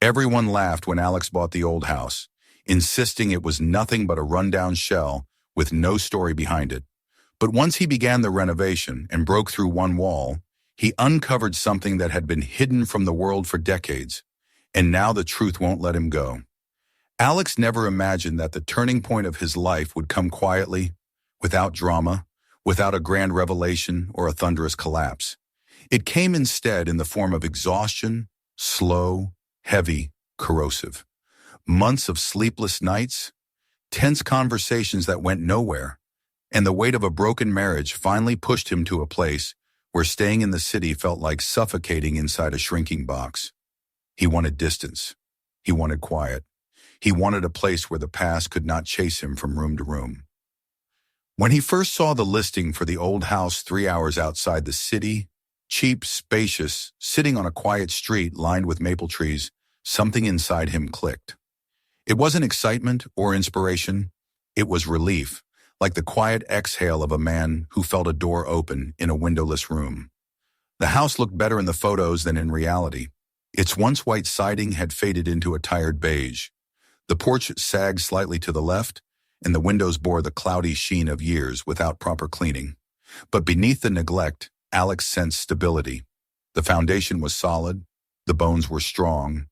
Everyone laughed when Alex bought the old house, insisting it was nothing but a rundown shell with no story behind it. But once he began the renovation and broke through one wall, he uncovered something that had been hidden from the world for decades, and now the truth won't let him go. Alex never imagined that the turning point of his life would come quietly, without drama, without a grand revelation or a thunderous collapse. It came instead in the form of exhaustion, slow, heavy, corrosive. Months of sleepless nights, tense conversations that went nowhere, and the weight of a broken marriage finally pushed him to a place where staying in the city felt like suffocating inside a shrinking box. He wanted distance. He wanted quiet. He wanted a place where the past could not chase him from room to room. When he first saw the listing for the old house 3 hours outside the city, cheap, spacious, sitting on a quiet street lined with maple trees, something inside him clicked. It wasn't excitement or inspiration. It was relief, like the quiet exhale of a man who felt a door open in a windowless room. The house looked better in the photos than in reality. Its once white siding had faded into a tired beige. The porch sagged slightly to the left, and the windows bore the cloudy sheen of years without proper cleaning. But beneath the neglect, Alex sensed stability. The foundation was solid, the bones were strong,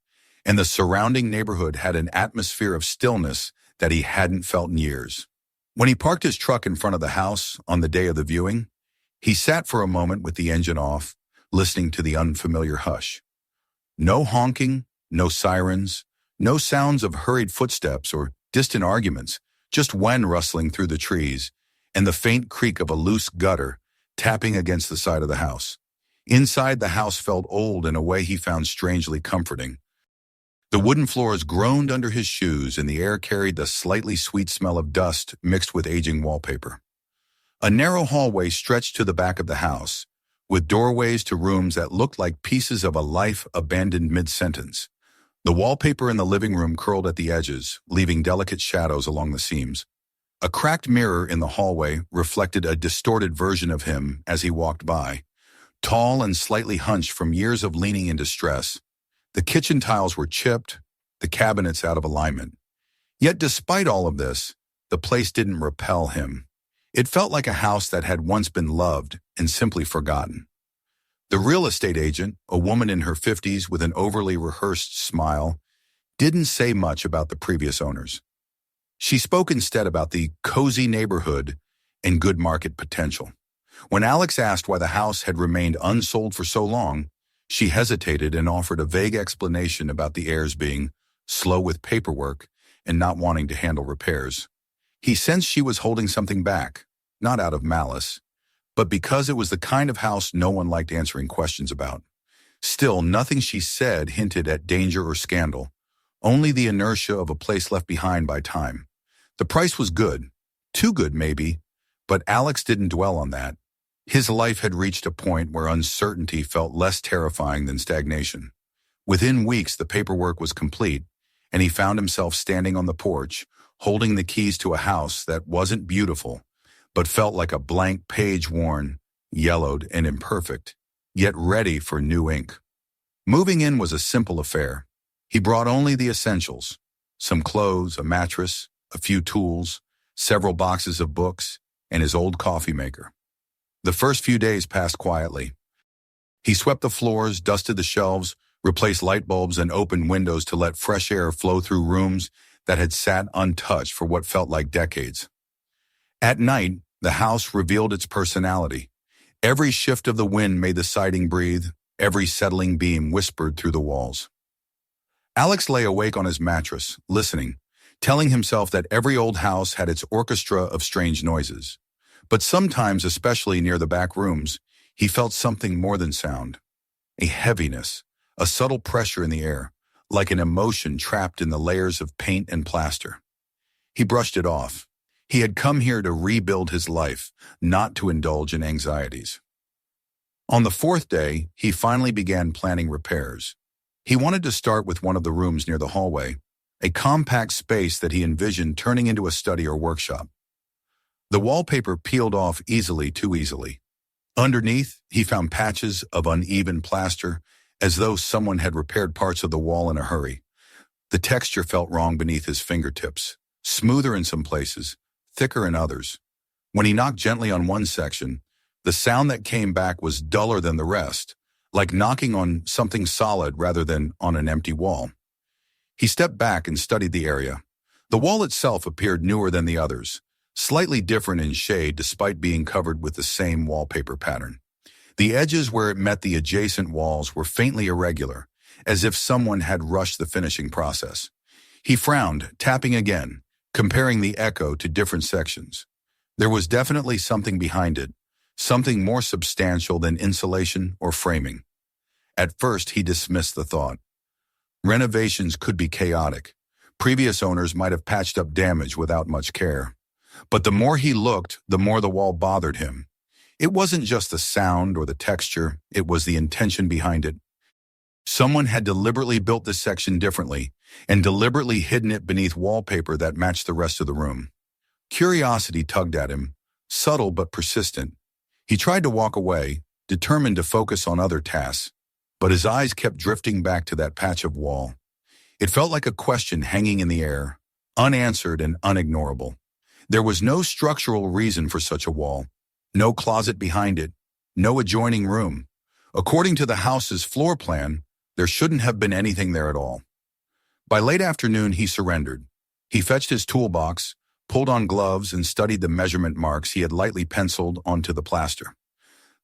and the surrounding neighborhood had an atmosphere of stillness that he hadn't felt in years. When he parked his truck in front of the house on the day of the viewing, he sat for a moment with the engine off, listening to the unfamiliar hush. No honking, no sirens, no sounds of hurried footsteps or distant arguments, just wind rustling through the trees and the faint creak of a loose gutter tapping against the side of the house. Inside, the house felt old in a way he found strangely comforting. The wooden floors groaned under his shoes, and the air carried the slightly sweet smell of dust mixed with aging wallpaper. A narrow hallway stretched to the back of the house, with doorways to rooms that looked like pieces of a life abandoned mid-sentence. The wallpaper in the living room curled at the edges, leaving delicate shadows along the seams. A cracked mirror in the hallway reflected a distorted version of him as he walked by, tall and slightly hunched from years of leaning into stress. The kitchen tiles were chipped, the cabinets out of alignment. Yet despite all of this, the place didn't repel him. It felt like a house that had once been loved and simply forgotten. The real estate agent, a woman in her 50s with an overly rehearsed smile, didn't say much about the previous owners. She spoke instead about the cozy neighborhood and good market potential. When Alex asked why the house had remained unsold for so long, she hesitated and offered a vague explanation about the heirs being slow with paperwork and not wanting to handle repairs. He sensed she was holding something back, not out of malice, but because it was the kind of house no one liked answering questions about. Still, nothing she said hinted at danger or scandal, only the inertia of a place left behind by time. The price was good, too good maybe, but Alex didn't dwell on that. His life had reached a point where uncertainty felt less terrifying than stagnation. Within weeks, the paperwork was complete, and he found himself standing on the porch, holding the keys to a house that wasn't beautiful, but felt like a blank page worn, yellowed, and imperfect, yet ready for new ink. Moving in was a simple affair. He brought only the essentials: some clothes, a mattress, a few tools, several boxes of books, and his old coffee maker. The first few days passed quietly. He swept the floors, dusted the shelves, replaced light bulbs, and opened windows to let fresh air flow through rooms that had sat untouched for what felt like decades. At night, the house revealed its personality. Every shift of the wind made the siding breathe, every settling beam whispered through the walls. Alex lay awake on his mattress, listening, telling himself that every old house had its orchestra of strange noises. But sometimes, especially near the back rooms, he felt something more than sound. A heaviness, a subtle pressure in the air, like an emotion trapped in the layers of paint and plaster. He brushed it off. He had come here to rebuild his life, not to indulge in anxieties. On the fourth day, he finally began planning repairs. He wanted to start with one of the rooms near the hallway, a compact space that he envisioned turning into a study or workshop. The wallpaper peeled off too easily. Underneath, he found patches of uneven plaster as though someone had repaired parts of the wall in a hurry. The texture felt wrong beneath his fingertips, smoother in some places, thicker in others. When he knocked gently on one section, the sound that came back was duller than the rest, like knocking on something solid rather than on an empty wall. He stepped back and studied the area. The wall itself appeared newer than the others, slightly different in shade despite being covered with the same wallpaper pattern. The edges where it met the adjacent walls were faintly irregular, as if someone had rushed the finishing process. He frowned, tapping again, comparing the echo to different sections. There was definitely something behind it, something more substantial than insulation or framing. At first, he dismissed the thought. Renovations could be chaotic. Previous owners might have patched up damage without much care. But the more he looked, the more the wall bothered him. It wasn't just the sound or the texture, it was the intention behind it. Someone had deliberately built this section differently and deliberately hidden it beneath wallpaper that matched the rest of the room. Curiosity tugged at him, subtle but persistent. He tried to walk away, determined to focus on other tasks, but his eyes kept drifting back to that patch of wall. It felt like a question hanging in the air, unanswered and unignorable. There was no structural reason for such a wall, no closet behind it, no adjoining room. According to the house's floor plan, there shouldn't have been anything there at all. By late afternoon, he surrendered. He fetched his toolbox, pulled on gloves, and studied the measurement marks he had lightly penciled onto the plaster.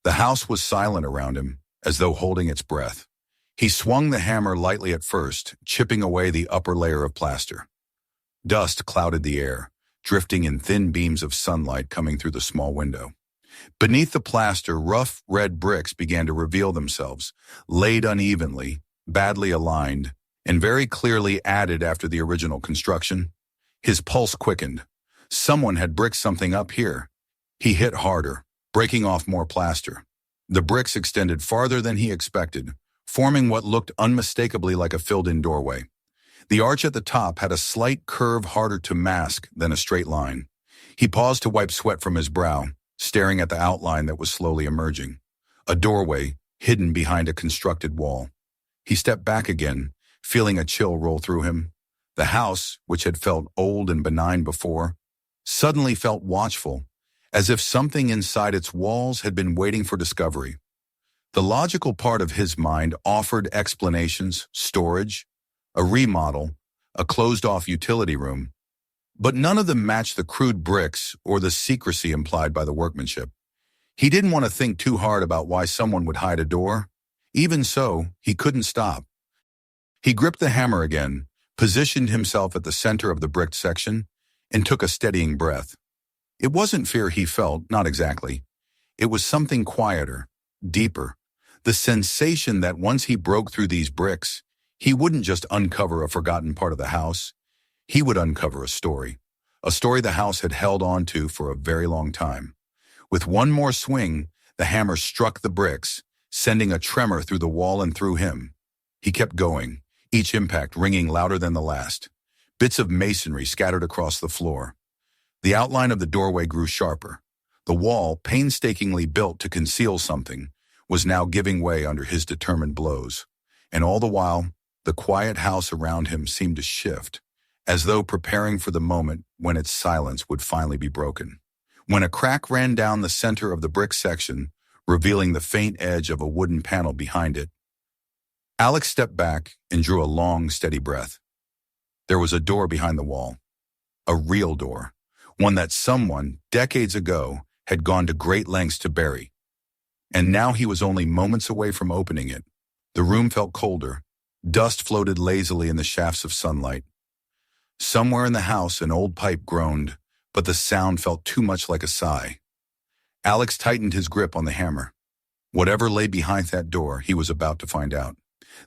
The house was silent around him, as though holding its breath. He swung the hammer lightly at first, chipping away the upper layer of plaster. Dust clouded the air, drifting in thin beams of sunlight coming through the small window. Beneath the plaster, rough red bricks began to reveal themselves, laid unevenly, badly aligned, and very clearly added after the original construction. His pulse quickened. Someone had bricked something up here. He hit harder, breaking off more plaster. The bricks extended farther than he expected, forming what looked unmistakably like a filled-in doorway. The arch at the top had a slight curve harder to mask than a straight line. He paused to wipe sweat from his brow, staring at the outline that was slowly emerging. A doorway, hidden behind a constructed wall. He stepped back again, feeling a chill roll through him. The house, which had felt old and benign before, suddenly felt watchful, as if something inside its walls had been waiting for discovery. The logical part of his mind offered explanations, storage, a remodel, a closed-off utility room, but none of them matched the crude bricks or the secrecy implied by the workmanship. He didn't want to think too hard about why someone would hide a door. Even so, he couldn't stop. He gripped the hammer again, positioned himself at the center of the bricked section, and took a steadying breath. It wasn't fear he felt, not exactly. It was something quieter, deeper. The sensation that once he broke through these bricks, he wouldn't just uncover a forgotten part of the house. He would uncover a story the house had held on to for a very long time. With one more swing, the hammer struck the bricks, sending a tremor through the wall and through him. He kept going, each impact ringing louder than the last. Bits of masonry scattered across the floor. The outline of the doorway grew sharper. The wall, painstakingly built to conceal something, was now giving way under his determined blows. And all the while, the quiet house around him seemed to shift, as though preparing for the moment when its silence would finally be broken. When a crack ran down the center of the brick section, revealing the faint edge of a wooden panel behind it, Alex stepped back and drew a long, steady breath. There was a door behind the wall. A real door. One that someone, decades ago, had gone to great lengths to bury. And now he was only moments away from opening it. The room felt colder. Dust floated lazily in the shafts of sunlight. Somewhere in the house, an old pipe groaned, but the sound felt too much like a sigh. Alex tightened his grip on the hammer. Whatever lay behind that door, he was about to find out.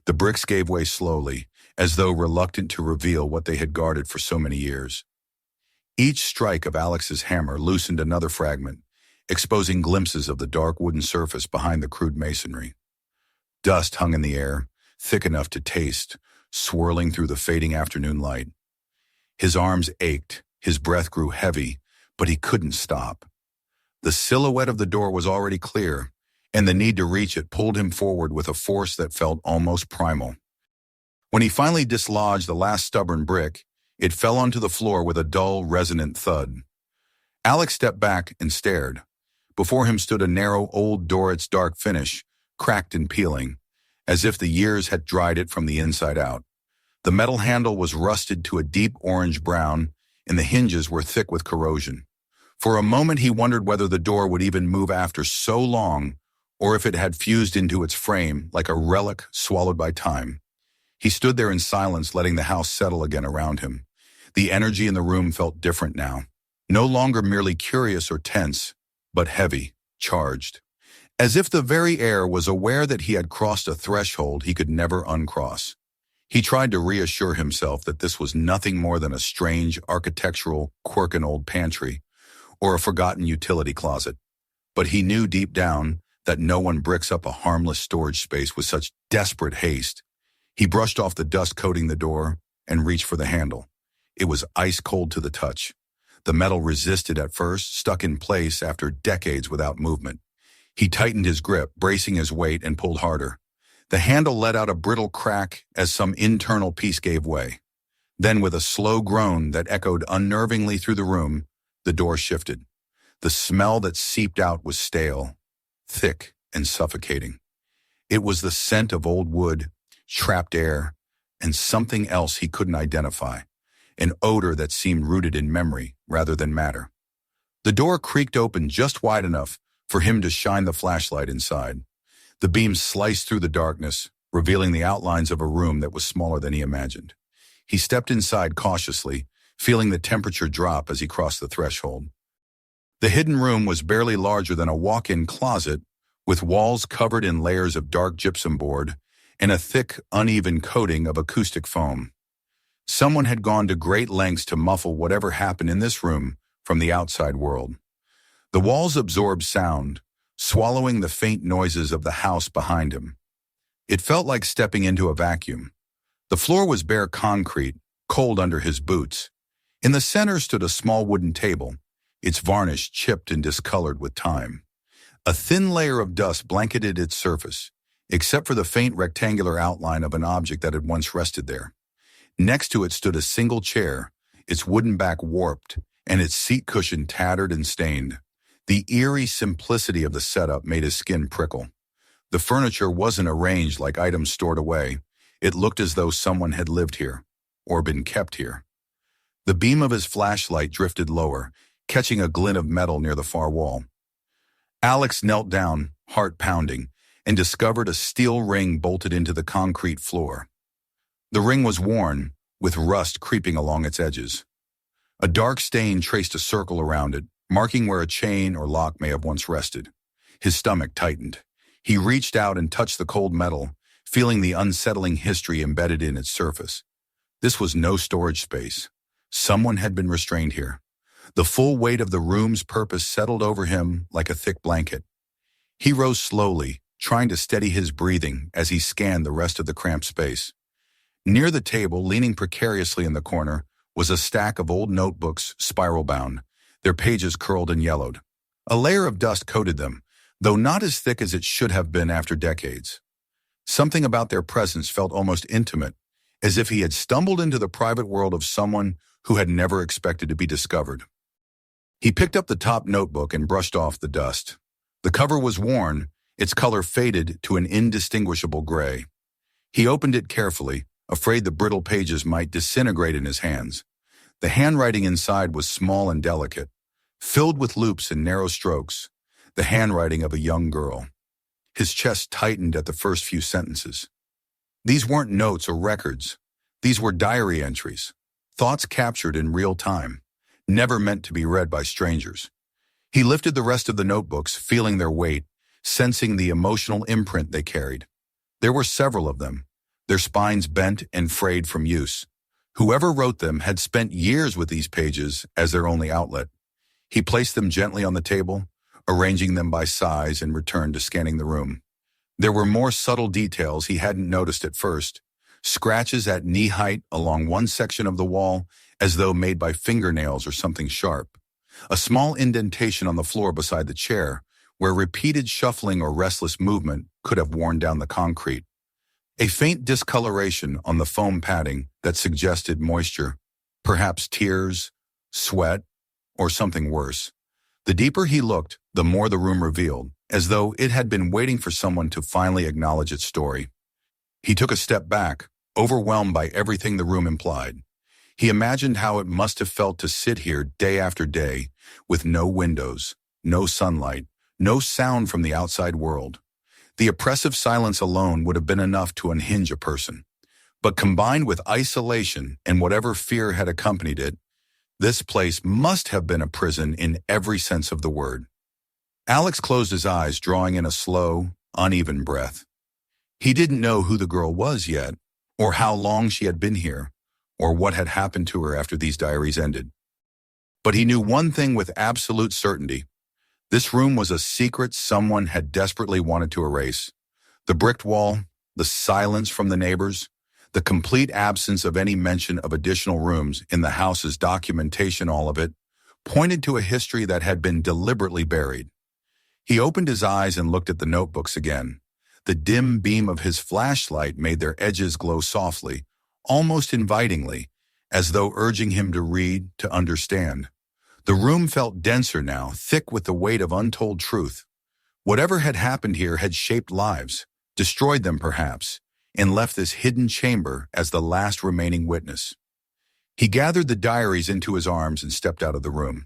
The bricks gave way slowly, as though reluctant to reveal what they had guarded for so many years. Each strike of Alex's hammer loosened another fragment, exposing glimpses of the dark wooden surface behind the crude masonry. Dust hung in the air, thick enough to taste, swirling through the fading afternoon light. His arms ached, his breath grew heavy, but he couldn't stop. The silhouette of the door was already clear, and the need to reach it pulled him forward with a force that felt almost primal. When he finally dislodged the last stubborn brick, it fell onto the floor with a dull, resonant thud. Alex stepped back and stared. Before him stood a narrow old door, its dark finish, cracked and peeling, as if the years had dried it from the inside out. The metal handle was rusted to a deep orange brown, and the hinges were thick with corrosion. For a moment he wondered whether the door would even move after so long, or if it had fused into its frame like a relic swallowed by time. He stood there in silence, letting the house settle again around him. The energy in the room felt different now. No longer merely curious or tense, but heavy, charged. As if the very air was aware that he had crossed a threshold he could never uncross. He tried to reassure himself that this was nothing more than a strange architectural quirk, an old pantry, or a forgotten utility closet. But he knew deep down that no one bricks up a harmless storage space with such desperate haste. He brushed off the dust coating the door and reached for the handle. It was ice cold to the touch. The metal resisted at first, stuck in place after decades without movement. He tightened his grip, bracing his weight, and pulled harder. The handle let out a brittle crack as some internal piece gave way. Then, with a slow groan that echoed unnervingly through the room, the door shifted. The smell that seeped out was stale, thick, and suffocating. It was the scent of old wood, trapped air, and something else he couldn't identify, an odor that seemed rooted in memory rather than matter. The door creaked open just wide enough for him to shine the flashlight inside. The beam sliced through the darkness, revealing the outlines of a room that was smaller than he imagined. He stepped inside cautiously, feeling the temperature drop as he crossed the threshold. The hidden room was barely larger than a walk-in closet, with walls covered in layers of dark gypsum board and a thick, uneven coating of acoustic foam. Someone had gone to great lengths to muffle whatever happened in this room from the outside world. The walls absorbed sound, swallowing the faint noises of the house behind him. It felt like stepping into a vacuum. The floor was bare concrete, cold under his boots. In the center stood a small wooden table, its varnish chipped and discolored with time. A thin layer of dust blanketed its surface, except for the faint rectangular outline of an object that had once rested there. Next to it stood a single chair, its wooden back warped, and its seat cushion tattered and stained. The eerie simplicity of the setup made his skin prickle. The furniture wasn't arranged like items stored away. It looked as though someone had lived here, or been kept here. The beam of his flashlight drifted lower, catching a glint of metal near the far wall. Alex knelt down, heart pounding, and discovered a steel ring bolted into the concrete floor. The ring was worn, with rust creeping along its edges. A dark stain traced a circle around it, marking where a chain or lock may have once rested. His stomach tightened. He reached out and touched the cold metal, feeling the unsettling history embedded in its surface. This was no storage space. Someone had been restrained here. The full weight of the room's purpose settled over him like a thick blanket. He rose slowly, trying to steady his breathing as he scanned the rest of the cramped space. Near the table, leaning precariously in the corner, was a stack of old notebooks, spiral-bound, their pages curled and yellowed. A layer of dust coated them, though not as thick as it should have been after decades. Something about their presence felt almost intimate, as if he had stumbled into the private world of someone who had never expected to be discovered. He picked up the top notebook and brushed off the dust. The cover was worn, its color faded to an indistinguishable gray. He opened it carefully, afraid the brittle pages might disintegrate in his hands. The handwriting inside was small and delicate, filled with loops and narrow strokes, the handwriting of a young girl. His chest tightened at the first few sentences. These weren't notes or records. These were diary entries, thoughts captured in real time, never meant to be read by strangers. He lifted the rest of the notebooks, feeling their weight, sensing the emotional imprint they carried. There were several of them, their spines bent and frayed from use. Whoever wrote them had spent years with these pages as their only outlet. He placed them gently on the table, arranging them by size, and returned to scanning the room. There were more subtle details he hadn't noticed at first, scratches at knee height along one section of the wall as though made by fingernails or something sharp. A small indentation on the floor beside the chair, where repeated shuffling or restless movement could have worn down the concrete. A faint discoloration on the foam padding that suggested moisture, perhaps tears, sweat, or something worse. The deeper he looked, the more the room revealed, as though it had been waiting for someone to finally acknowledge its story. He took a step back, overwhelmed by everything the room implied. He imagined how it must have felt to sit here day after day, with no windows, no sunlight, no sound from the outside world. The oppressive silence alone would have been enough to unhinge a person. But combined with isolation and whatever fear had accompanied it, this place must have been a prison in every sense of the word. Alex closed his eyes, drawing in a slow, uneven breath. He didn't know who the girl was yet, or how long she had been here, or what had happened to her after these diaries ended. But he knew one thing with absolute certainty. This room was a secret someone had desperately wanted to erase. The bricked wall, the silence from the neighbors, the complete absence of any mention of additional rooms in the house's documentation, all of it, pointed to a history that had been deliberately buried. He opened his eyes and looked at the notebooks again. The dim beam of his flashlight made their edges glow softly, almost invitingly, as though urging him to read, to understand. The room felt denser now, thick with the weight of untold truth. Whatever had happened here had shaped lives, destroyed them perhaps, and left this hidden chamber as the last remaining witness. He gathered the diaries into his arms and stepped out of the room.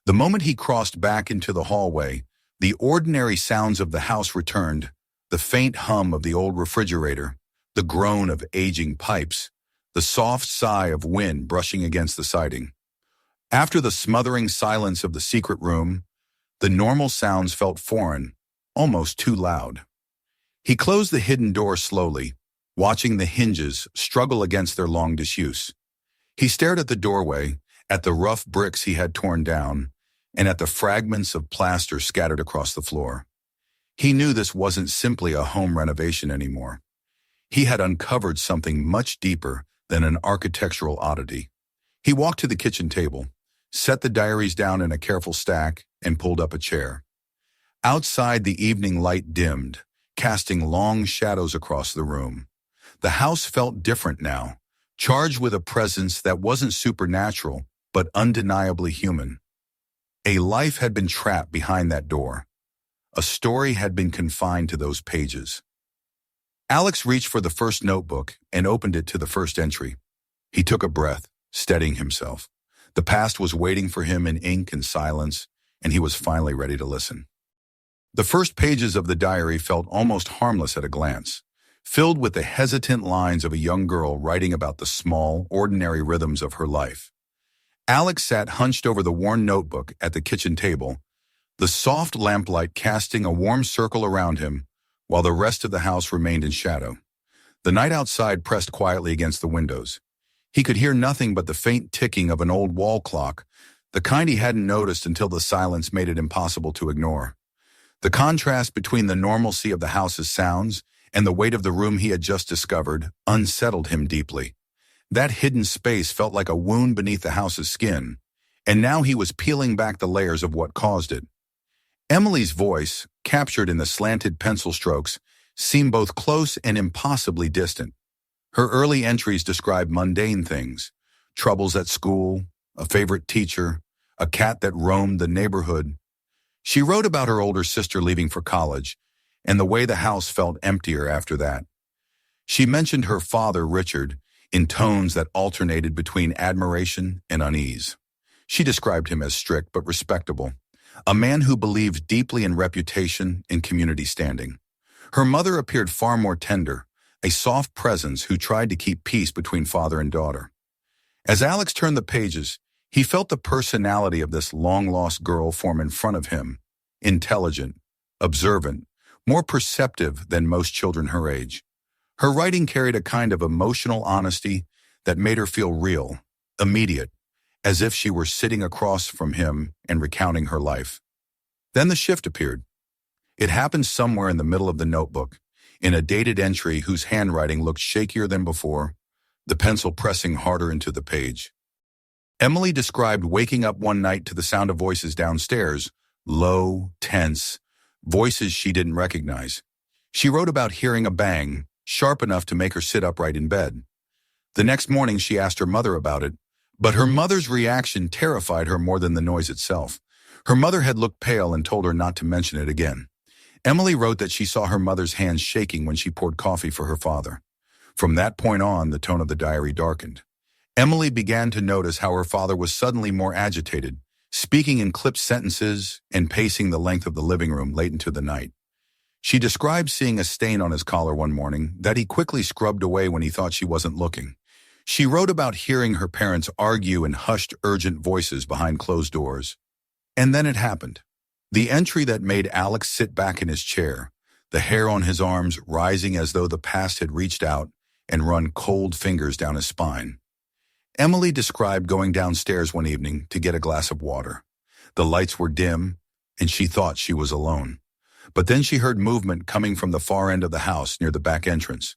The moment he crossed back into the hallway, the ordinary sounds of the house returned, the faint hum of the old refrigerator, the groan of aging pipes, the soft sigh of wind brushing against the siding. After the smothering silence of the secret room, the normal sounds felt foreign, almost too loud. He closed the hidden door slowly, watching the hinges struggle against their long disuse. He stared at the doorway, at the rough bricks he had torn down, and at the fragments of plaster scattered across the floor. He knew this wasn't simply a home renovation anymore. He had uncovered something much deeper than an architectural oddity. He walked to the kitchen table, set the diaries down in a careful stack, and pulled up a chair. Outside, the evening light dimmed, casting long shadows across the room. The house felt different now, charged with a presence that wasn't supernatural, but undeniably human. A life had been trapped behind that door. A story had been confined to those pages. Alex reached for the first notebook and opened it to the first entry. He took a breath, steadying himself. The past was waiting for him in ink and silence, and he was finally ready to listen. The first pages of the diary felt almost harmless at a glance, filled with the hesitant lines of a young girl writing about the small, ordinary rhythms of her life. Alex sat hunched over the worn notebook at the kitchen table, the soft lamplight casting a warm circle around him, while the rest of the house remained in shadow. The night outside pressed quietly against the windows. He could hear nothing but the faint ticking of an old wall clock, the kind he hadn't noticed until the silence made it impossible to ignore. The contrast between the normalcy of the house's sounds and the weight of the room he had just discovered unsettled him deeply. That hidden space felt like a wound beneath the house's skin, and now he was peeling back the layers of what caused it. Emily's voice, captured in the slanted pencil strokes, seemed both close and impossibly distant. Her early entries described mundane things: troubles at school, a favorite teacher, a cat that roamed the neighborhood. She wrote about her older sister leaving for college, and the way the house felt emptier after that. She mentioned her father, Richard, in tones that alternated between admiration and unease. She described him as strict but respectable, a man who believed deeply in reputation and community standing. Her mother appeared far more tender, a soft presence who tried to keep peace between father and daughter. As Alex turned the pages, he felt the personality of this long-lost girl form in front of him, intelligent, observant, more perceptive than most children her age. Her writing carried a kind of emotional honesty that made her feel real, immediate, as if she were sitting across from him and recounting her life. Then the shift appeared. It happened somewhere in the middle of the notebook, in a dated entry whose handwriting looked shakier than before, the pencil pressing harder into the page. Emily described waking up one night to the sound of voices downstairs, low, tense, voices she didn't recognize. She wrote about hearing a bang, sharp enough to make her sit upright in bed. The next morning she asked her mother about it, but her mother's reaction terrified her more than the noise itself. Her mother had looked pale and told her not to mention it again. Emily wrote that she saw her mother's hands shaking when she poured coffee for her father. From that point on, the tone of the diary darkened. Emily began to notice how her father was suddenly more agitated, speaking in clipped sentences and pacing the length of the living room late into the night. She described seeing a stain on his collar one morning that he quickly scrubbed away when he thought she wasn't looking. She wrote about hearing her parents argue in hushed, urgent voices behind closed doors. And then it happened. The entry that made Alex sit back in his chair, the hair on his arms rising as though the past had reached out and run cold fingers down his spine. Emily described going downstairs one evening to get a glass of water. The lights were dim, and she thought she was alone. But then she heard movement coming from the far end of the house near the back entrance.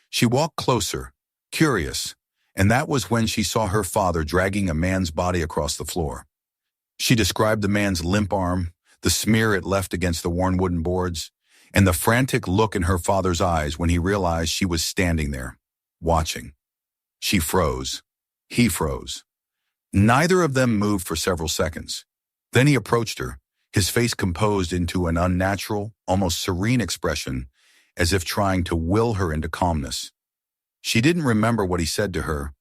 She walked closer, curious, and that was when she saw her father dragging a man's body across the floor. She described the man's limp arm, the smear it left against the worn wooden boards, and the frantic look in her father's eyes when he realized she was standing there, watching. She froze. He froze. Neither of them moved for several seconds. Then he approached her, his face composed into an unnatural, almost serene expression, as if trying to will her into calmness. She didn't remember what he said to her,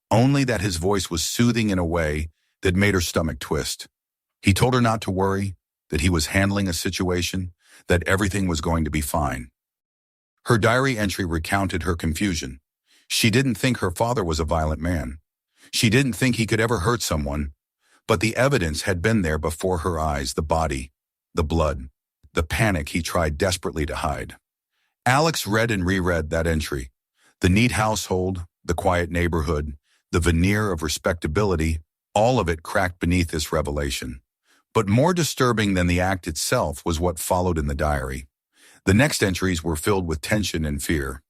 only that his voice was soothing in a way that made her stomach twist. He told her not to worry, that he was handling a situation, that everything was going to be fine. Her diary entry recounted her confusion. She didn't think her father was a violent man. She didn't think he could ever hurt someone, but the evidence had been there before her eyes, the body, the blood, the panic he tried desperately to hide. Alex read and reread that entry. The neat household, the quiet neighborhood, the veneer of respectability, all of it cracked beneath this revelation. But more disturbing than the act itself was what followed in the diary. The next entries were filled with tension and fear.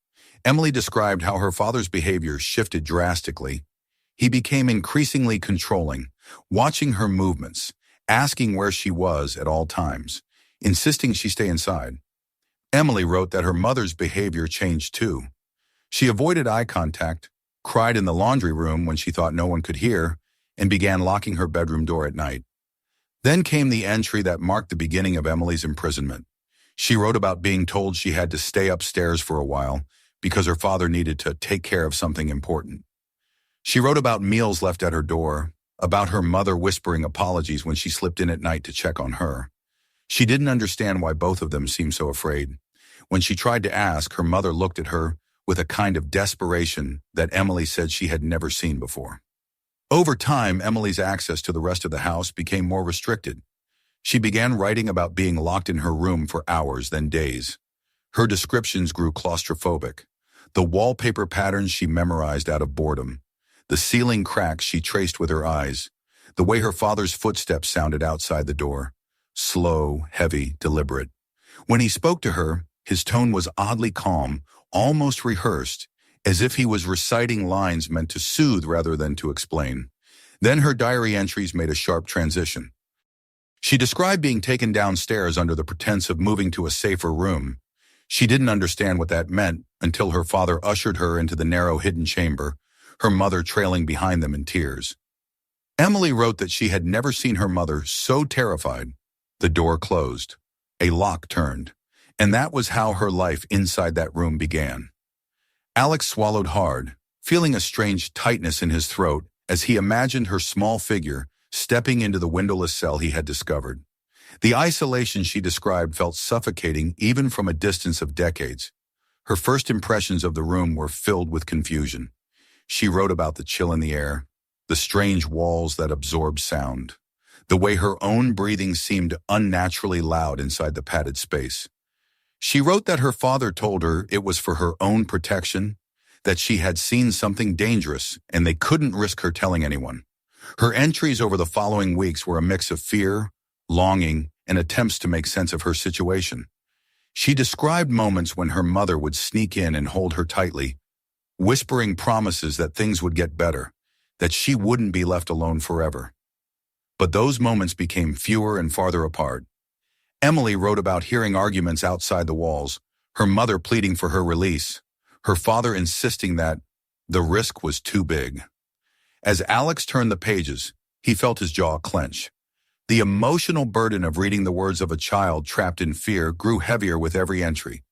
Emily described how her father's behavior shifted drastically. He became increasingly controlling, watching her movements, asking where she was at all times, insisting she stay inside. Emily wrote that her mother's behavior changed too. She avoided eye contact, cried in the laundry room when she thought no one could hear, and began locking her bedroom door at night. Then came the entry that marked the beginning of Emily's imprisonment. She wrote about being told she had to stay upstairs for a while because her father needed to take care of something important. She wrote about meals left at her door, about her mother whispering apologies when she slipped in at night to check on her. She didn't understand why both of them seemed so afraid. When she tried to ask, her mother looked at her with a kind of desperation that Emily said she had never seen before. Over time, Emily's access to the rest of the house became more restricted. She began writing about being locked in her room for hours, then days. Her descriptions grew claustrophobic. The wallpaper patterns she memorized out of boredom. The ceiling cracks she traced with her eyes. The way her father's footsteps sounded outside the door. Slow, heavy, deliberate. When he spoke to her, his tone was oddly calm, almost rehearsed, as if he was reciting lines meant to soothe rather than to explain. Then her diary entries made a sharp transition. She described being taken downstairs under the pretense of moving to a safer room. She didn't understand what that meant until her father ushered her into the narrow hidden chamber, her mother trailing behind them in tears. Emily wrote that she had never seen her mother so terrified. The door closed. A lock turned. And that was how her life inside that room began. Alex swallowed hard, feeling a strange tightness in his throat as he imagined her small figure stepping into the windowless cell he had discovered. The isolation she described felt suffocating even from a distance of decades. Her first impressions of the room were filled with confusion. She wrote about the chill in the air, the strange walls that absorbed sound, the way her own breathing seemed unnaturally loud inside the padded space. She wrote that her father told her it was for her own protection, that she had seen something dangerous and they couldn't risk her telling anyone. Her entries over the following weeks were a mix of fear, longing, and attempts to make sense of her situation. She described moments when her mother would sneak in and hold her tightly, whispering promises that things would get better, that she wouldn't be left alone forever. But those moments became fewer and farther apart. Emily wrote about hearing arguments outside the walls, her mother pleading for her release, her father insisting that the risk was too big. As Alex turned the pages, he felt his jaw clench. The emotional burden of reading the words of a child trapped in fear grew heavier with every entry.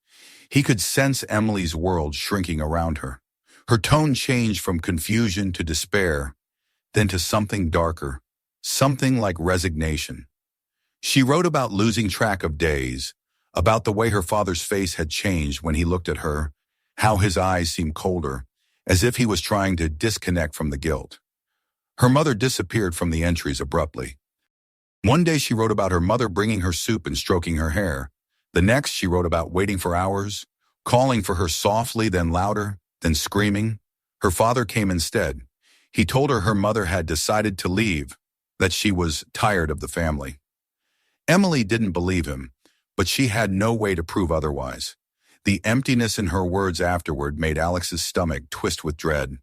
He could sense Emily's world shrinking around her. Her tone changed from confusion to despair, then to something darker, something like resignation. She wrote about losing track of days, about the way her father's face had changed when he looked at her, how his eyes seemed colder, as if he was trying to disconnect from the guilt. Her mother disappeared from the entries abruptly. One day she wrote about her mother bringing her soup and stroking her hair. The next she wrote about waiting for hours, calling for her softly, then louder, then screaming. Her father came instead. He told her mother had decided to leave, that she was tired of the family. Emily didn't believe him, but she had no way to prove otherwise. The emptiness in her words afterward made Alex's stomach twist with dread.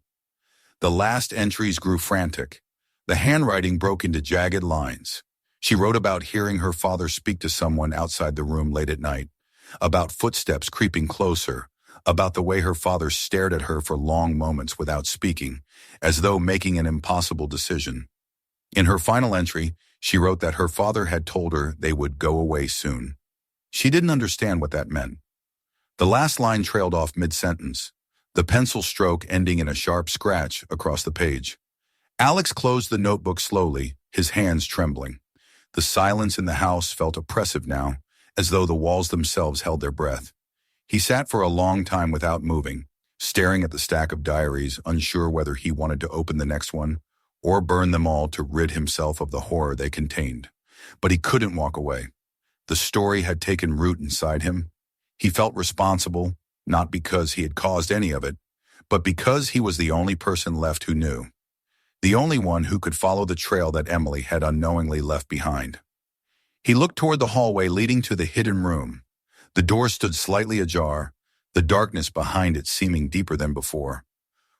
The last entries grew frantic. The handwriting broke into jagged lines. She wrote about hearing her father speak to someone outside the room late at night, about footsteps creeping closer, about the way her father stared at her for long moments without speaking, as though making an impossible decision. In her final entry, she wrote that her father had told her they would go away soon. She didn't understand what that meant. The last line trailed off mid-sentence, the pencil stroke ending in a sharp scratch across the page. Alex closed the notebook slowly, his hands trembling. The silence in the house felt oppressive now, as though the walls themselves held their breath. He sat for a long time without moving, staring at the stack of diaries, unsure whether he wanted to open the next one or burn them all to rid himself of the horror they contained. But he couldn't walk away. The story had taken root inside him. He felt responsible, not because he had caused any of it, but because he was the only person left who knew. The only one who could follow the trail that Emily had unknowingly left behind. He looked toward the hallway leading to the hidden room. The door stood slightly ajar, the darkness behind it seeming deeper than before.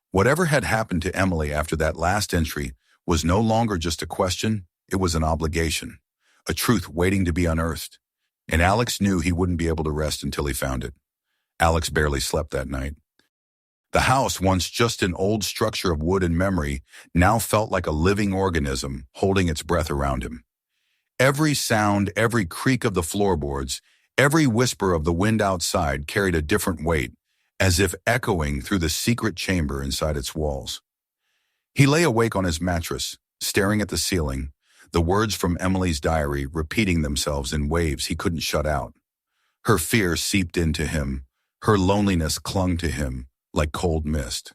Whatever had happened to Emily after that last entry was no longer just a question, it was an obligation, a truth waiting to be unearthed. And Alex knew he wouldn't be able to rest until he found it. Alex barely slept that night. The house, once just an old structure of wood and memory, now felt like a living organism holding its breath around him. Every sound, every creak of the floorboards, every whisper of the wind outside carried a different weight, as if echoing through the secret chamber inside its walls. He lay awake on his mattress, staring at the ceiling, the words from Emily's diary repeating themselves in waves he couldn't shut out. Her fear seeped into him. Her loneliness clung to him like cold mist.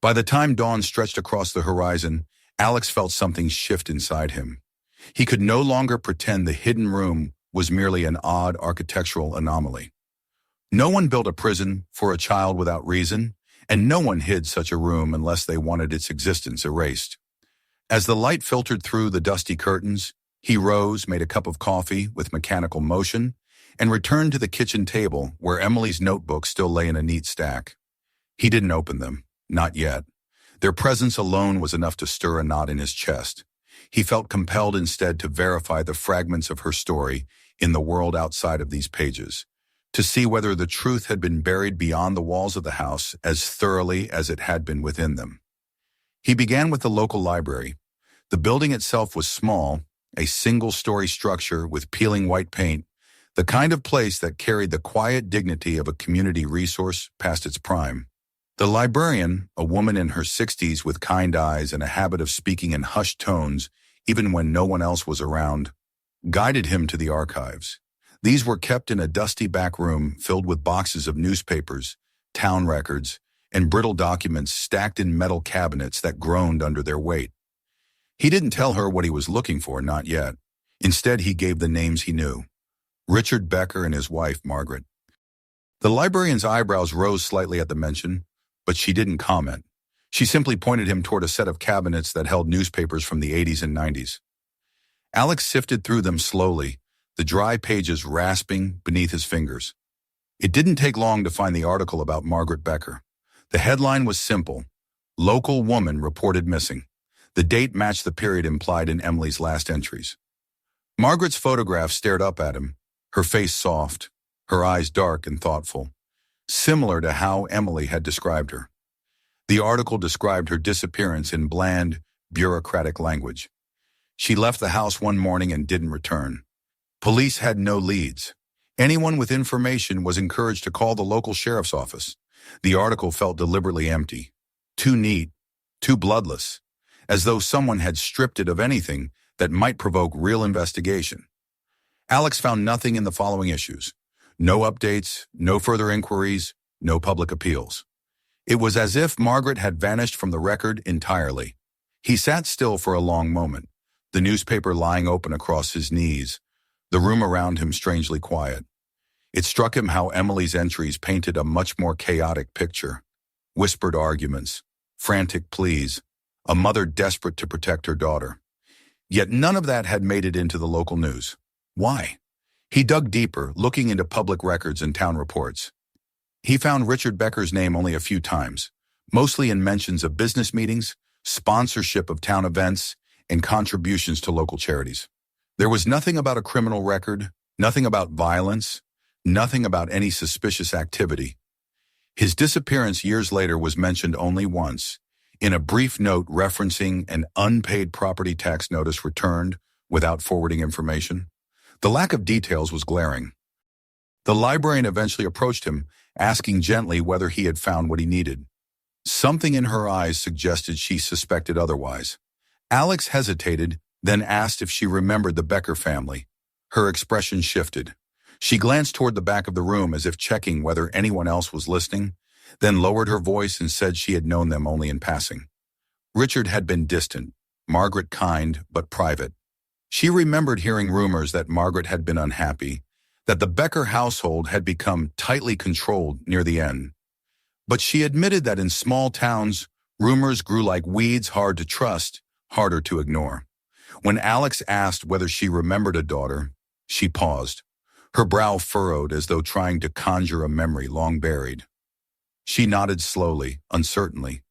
By the time dawn stretched across the horizon, Alex felt something shift inside him. He could no longer pretend the hidden room was merely an odd architectural anomaly. No one built a prison for a child without reason, and no one hid such a room unless they wanted its existence erased. As the light filtered through the dusty curtains, he rose, made a cup of coffee with mechanical motion, and returned to the kitchen table where Emily's notebooks still lay in a neat stack. He didn't open them, not yet. Their presence alone was enough to stir a knot in his chest. He felt compelled instead to verify the fragments of her story in the world outside of these pages, to see whether the truth had been buried beyond the walls of the house as thoroughly as it had been within them. He began with the local library. The building itself was small, a single-story structure with peeling white paint, the kind of place that carried the quiet dignity of a community resource past its prime. The librarian, a woman in her 60s with kind eyes and a habit of speaking in hushed tones even when no one else was around, guided him to the archives. These were kept in a dusty back room filled with boxes of newspapers, town records, and brittle documents stacked in metal cabinets that groaned under their weight. He didn't tell her what he was looking for, not yet. Instead, he gave the names he knew: Richard Becker and his wife, Margaret. The librarian's eyebrows rose slightly at the mention, but she didn't comment. She simply pointed him toward a set of cabinets that held newspapers from the 80s and 90s. Alex sifted through them slowly, the dry pages rasping beneath his fingers. It didn't take long to find the article about Margaret Becker. The headline was simple: Local woman reported missing. The date matched the period implied in Emily's last entries. Margaret's photograph stared up at him, her face soft, her eyes dark and thoughtful, similar to how Emily had described her. The article described her disappearance in bland, bureaucratic language. She left the house one morning and didn't return. Police had no leads. Anyone with information was encouraged to call the local sheriff's office. The article felt deliberately empty, too neat, too bloodless, as though someone had stripped it of anything that might provoke real investigation. Alex found nothing in the following issues. No updates, no further inquiries, no public appeals. It was as if Margaret had vanished from the record entirely. He sat still for a long moment, the newspaper lying open across his knees, the room around him strangely quiet. It struck him how Emily's entries painted a much more chaotic picture. Whispered arguments, frantic pleas, a mother desperate to protect her daughter. Yet none of that had made it into the local news. Why? He dug deeper, looking into public records and town reports. He found Richard Becker's name only a few times, mostly in mentions of business meetings, sponsorship of town events, and contributions to local charities. There was nothing about a criminal record, nothing about violence, nothing about any suspicious activity. His disappearance years later was mentioned only once, in a brief note referencing an unpaid property tax notice returned without forwarding information. The lack of details was glaring. The librarian eventually approached him, asking gently whether he had found what he needed. Something in her eyes suggested she suspected otherwise. Alex hesitated, then asked if she remembered the Becker family. Her expression shifted. She glanced toward the back of the room as if checking whether anyone else was listening, then lowered her voice and said she had known them only in passing. Richard had been distant, Margaret kind but private. She remembered hearing rumors that Margaret had been unhappy, that the Becker household had become tightly controlled near the end. But she admitted that in small towns, rumors grew like weeds, hard to trust, harder to ignore. When Alex asked whether she remembered a daughter, she paused, her brow furrowed as though trying to conjure a memory long buried. She nodded slowly, uncertainly.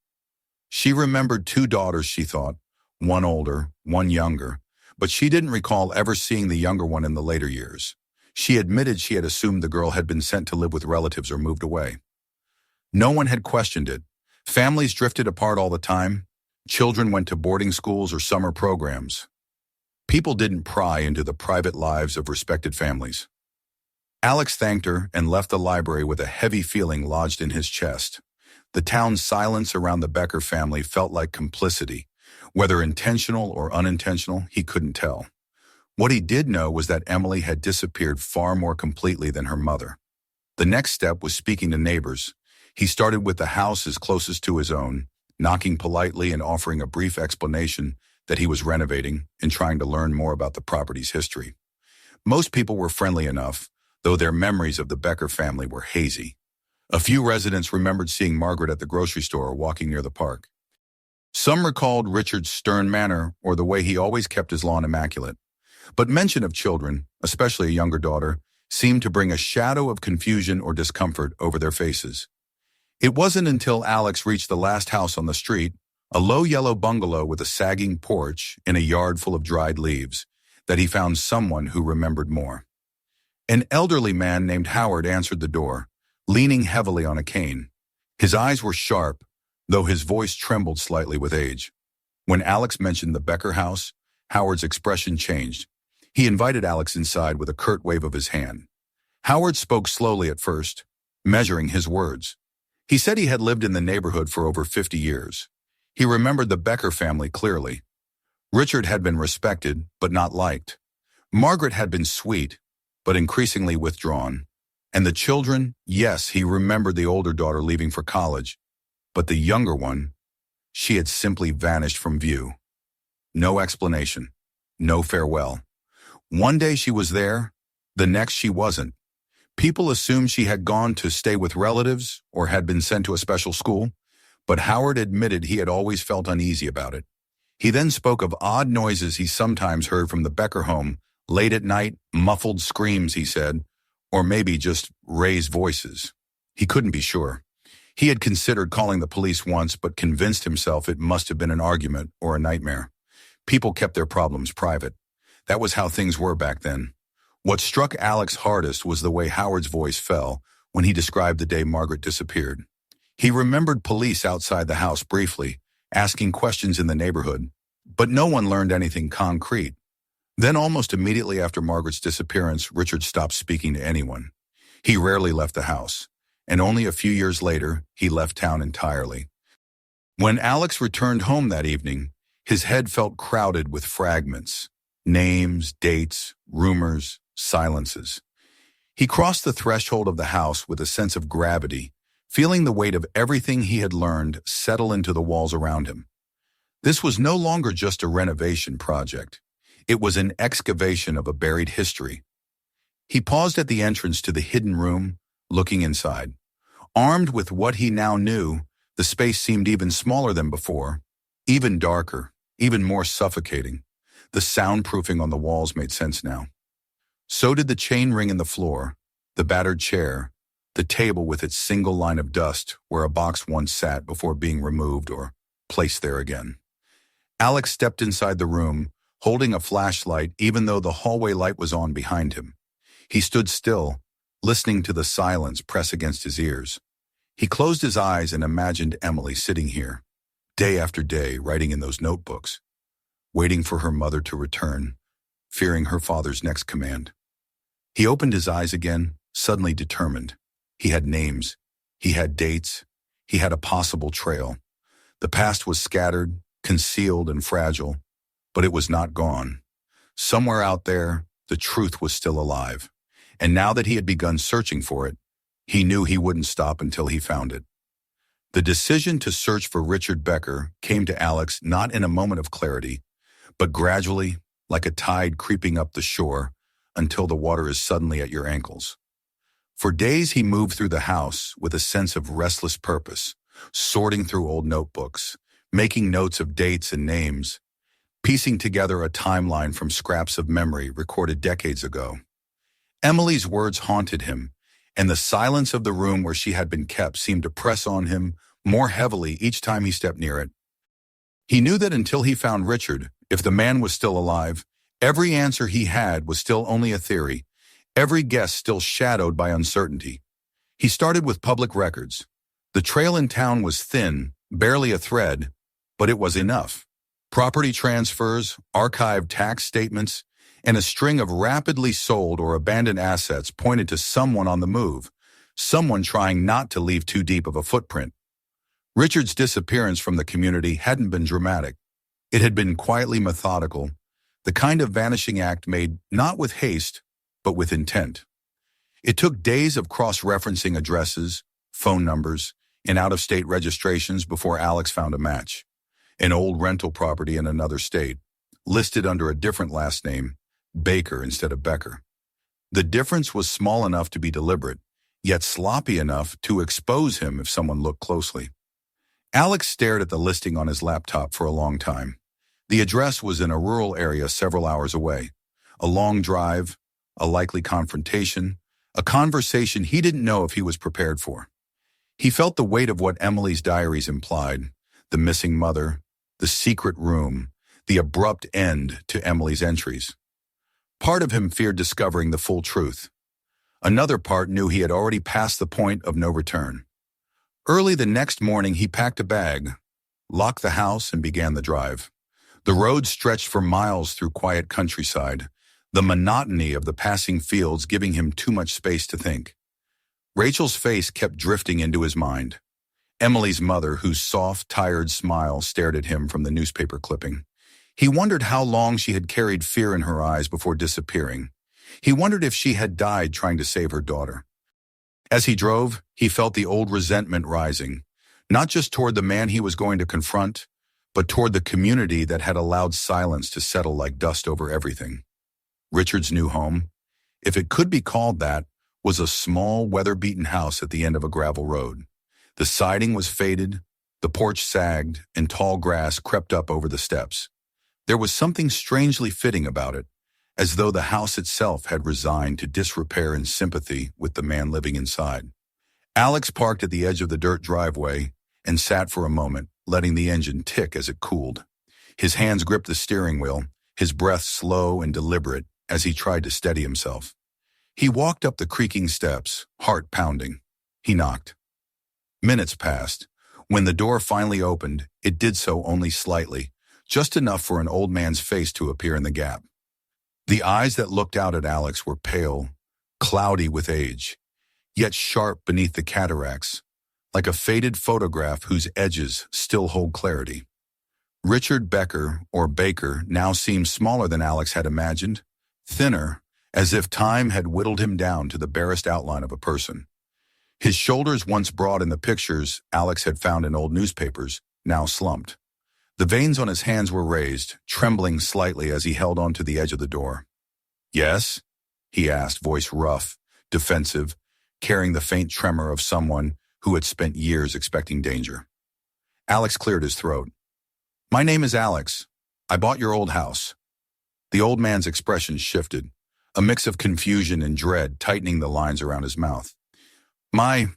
She remembered 2 daughters, she thought, one older, one younger, but she didn't recall ever seeing the younger one in the later years. She admitted she had assumed the girl had been sent to live with relatives or moved away. No one had questioned it. Families drifted apart all the time. Children went to boarding schools or summer programs. People didn't pry into the private lives of respected families. Alex thanked her and left the library with a heavy feeling lodged in his chest. The town's silence around the Becker family felt like complicity. Whether intentional or unintentional, he couldn't tell. What he did know was that Emily had disappeared far more completely than her mother. The next step was speaking to neighbors. He started with the houses closest to his own, knocking politely and offering a brief explanation that he was renovating and trying to learn more about the property's history. Most people were friendly enough, though their memories of the Becker family were hazy. A few residents remembered seeing Margaret at the grocery store or walking near the park. Some recalled Richard's stern manner or the way he always kept his lawn immaculate. But mention of children, especially a younger daughter, seemed to bring a shadow of confusion or discomfort over their faces. It wasn't until Alex reached the last house on the street, a low yellow bungalow with a sagging porch in a yard full of dried leaves, that he found someone who remembered more. An elderly man named Howard answered the door, leaning heavily on a cane. His eyes were sharp, though his voice trembled slightly with age. When Alex mentioned the Becker house, Howard's expression changed. He invited Alex inside with a curt wave of his hand. Howard spoke slowly at first, measuring his words. He said he had lived in the neighborhood for over 50 years. He remembered the Becker family clearly. Richard had been respected, but not liked. Margaret had been sweet, but increasingly withdrawn. And the children, yes, he remembered the older daughter leaving for college, but the younger one, she had simply vanished from view. No explanation, no farewell. One day she was there, the next she wasn't. People assumed she had gone to stay with relatives or had been sent to a special school, but Howard admitted he had always felt uneasy about it. He then spoke of odd noises he sometimes heard from the Becker home, late at night, muffled screams, he said, or maybe just raised voices. He couldn't be sure. He had considered calling the police once, but convinced himself it must have been an argument or a nightmare. People kept their problems private. That was how things were back then. What struck Alex hardest was the way Howard's voice fell when he described the day Margaret disappeared. He remembered police outside the house briefly, asking questions in the neighborhood, but no one learned anything concrete. Then almost immediately after Margaret's disappearance, Richard stopped speaking to anyone. He rarely left the house, and only a few years later, he left town entirely. When Alex returned home that evening, his head felt crowded with fragments, names, dates, rumors, silences. He crossed the threshold of the house with a sense of gravity, feeling the weight of everything he had learned settle into the walls around him. This was no longer just a renovation project. It was an excavation of a buried history. He paused at the entrance to the hidden room, looking inside. Armed with what he now knew, the space seemed even smaller than before, even darker, even more suffocating. The soundproofing on the walls made sense now. So did the chain ring in the floor, the battered chair, the table with its single line of dust where a box once sat before being removed or placed there again. Alex stepped inside the room, holding a flashlight even though the hallway light was on behind him. He stood still, listening to the silence press against his ears. He closed his eyes and imagined Emily sitting here, day after day, writing in those notebooks, waiting for her mother to return, fearing her father's next command. He opened his eyes again, suddenly determined. He had names. He had dates. He had a possible trail. The past was scattered, concealed, and fragile, but it was not gone. Somewhere out there, the truth was still alive. And now that he had begun searching for it, he knew he wouldn't stop until he found it. The decision to search for Richard Becker came to Alex not in a moment of clarity, but gradually, like a tide creeping up the shore, until the water is suddenly at your ankles. For days he moved through the house with a sense of restless purpose, sorting through old notebooks, making notes of dates and names, piecing together a timeline from scraps of memory recorded decades ago. Emily's words haunted him, and the silence of the room where she had been kept seemed to press on him more heavily each time he stepped near it. He knew that until he found Richard, if the man was still alive, every answer he had was still only a theory, every guess still shadowed by uncertainty. He started with public records. The trail in town was thin, barely a thread, but it was enough. Property transfers, archived tax statements, and a string of rapidly sold or abandoned assets pointed to someone on the move, someone trying not to leave too deep of a footprint. Richard's disappearance from the community hadn't been dramatic. It had been quietly methodical, the kind of vanishing act made not with haste, but with intent. It took days of cross-referencing addresses, phone numbers, and out-of-state registrations before Alex found a match. An old rental property in another state, listed under a different last name, Baker instead of Becker. The difference was small enough to be deliberate, yet sloppy enough to expose him if someone looked closely. Alex stared at the listing on his laptop for a long time. The address was in a rural area several hours away. A long drive, a likely confrontation, a conversation he didn't know if he was prepared for. He felt the weight of what Emily's diaries implied, the missing mother, the secret room, the abrupt end to Emily's entries. Part of him feared discovering the full truth. Another part knew he had already passed the point of no return. Early the next morning, he packed a bag, locked the house, and began the drive. The road stretched for miles through quiet countryside, the monotony of the passing fields giving him too much space to think. Rachel's face kept drifting into his mind. Emily's mother, whose soft, tired smile stared at him from the newspaper clipping. He wondered how long she had carried fear in her eyes before disappearing. He wondered if she had died trying to save her daughter. As he drove, he felt the old resentment rising, not just toward the man he was going to confront, but toward the community that had allowed silence to settle like dust over everything. Richard's new home, if it could be called that, was a small, weather-beaten house at the end of a gravel road. The siding was faded, the porch sagged, and tall grass crept up over the steps. There was something strangely fitting about it, as though the house itself had resigned to disrepair in sympathy with the man living inside. Alex parked at the edge of the dirt driveway and sat for a moment, letting the engine tick as it cooled. His hands gripped the steering wheel, his breath slow and deliberate as he tried to steady himself. He walked up the creaking steps, heart pounding. He knocked. Minutes passed. When the door finally opened, it did so only slightly, just enough for an old man's face to appear in the gap. The eyes that looked out at Alex were pale, cloudy with age, yet sharp beneath the cataracts, like a faded photograph whose edges still hold clarity. Richard Becker, or Baker, now seemed smaller than Alex had imagined, thinner, as if time had whittled him down to the barest outline of a person. His shoulders, once broad in the pictures Alex had found in old newspapers, now slumped. The veins on his hands were raised, trembling slightly as he held onto the edge of the door. "Yes?" he asked, voice rough, defensive, carrying the faint tremor of someone who had spent years expecting danger. Alex cleared his throat. "My name is Alex. I bought your old house." The old man's expression shifted, a mix of confusion and dread tightening the lines around his mouth. "My